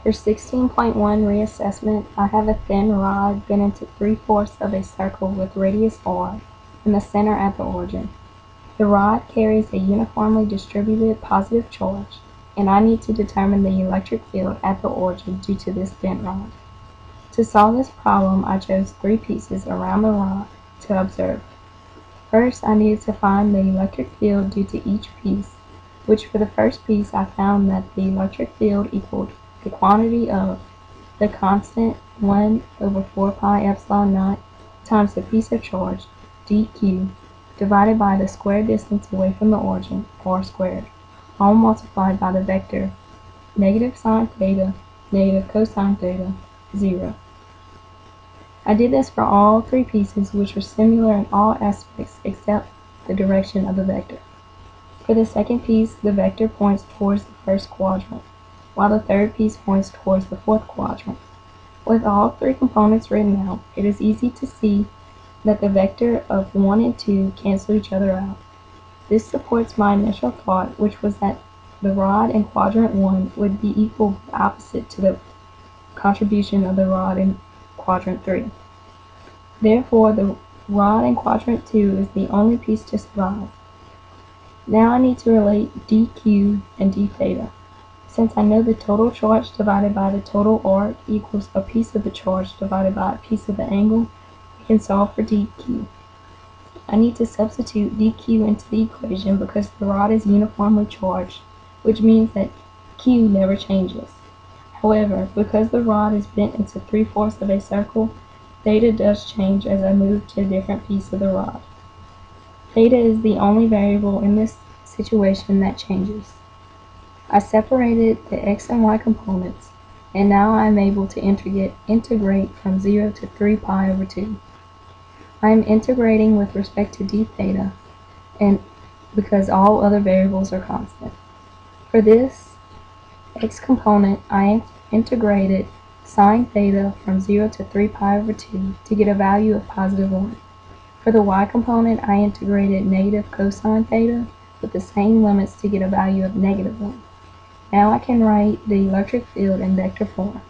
For 16.1 reassessment, I have a thin rod bent into 3/4 of a circle with radius r and the center at the origin. The rod carries a uniformly distributed positive charge, and I need to determine the electric field at the origin due to this bent rod. To solve this problem, I chose 3 pieces around the rod to observe. First, I needed to find the electric field due to each piece, which for the first piece I found that the electric field equaled the quantity of the constant 1 over 4 pi epsilon naught times the piece of charge, dq, divided by the square distance away from the origin, r squared, all multiplied by the vector negative sine theta, negative cosine theta, 0. I did this for all 3 pieces, which were similar in all aspects except the direction of the vector. For the second piece, the vector points towards the first quadrant, while the third piece points towards the fourth quadrant. With all 3 components written out, it is easy to see that the vector of 1 and 2 cancel each other out. This supports my initial thought, which was that the rod in quadrant 1 would be equal but opposite to the contribution of the rod in quadrant 3. Therefore, the rod in quadrant 2 is the only piece to survive. Now I need to relate dq and d theta. Since I know the total charge divided by the total arc equals a piece of the charge divided by a piece of the angle, we can solve for dq. I need to substitute dq into the equation because the rod is uniformly charged, which means that q never changes. However, because the rod is bent into 3/4 of a circle, theta does change as I move to a different piece of the rod. Theta is the only variable in this situation that changes. I separated the x and y components, and now I am able to integrate from 0 to 3 pi over 2. I am integrating with respect to d theta, and because all other variables are constant. For this x component, I integrated sine theta from 0 to 3 pi over 2 to get a value of positive 1. For the y component, I integrated negative cosine theta with the same limits to get a value of negative 1. Now I can write the electric field in vector form.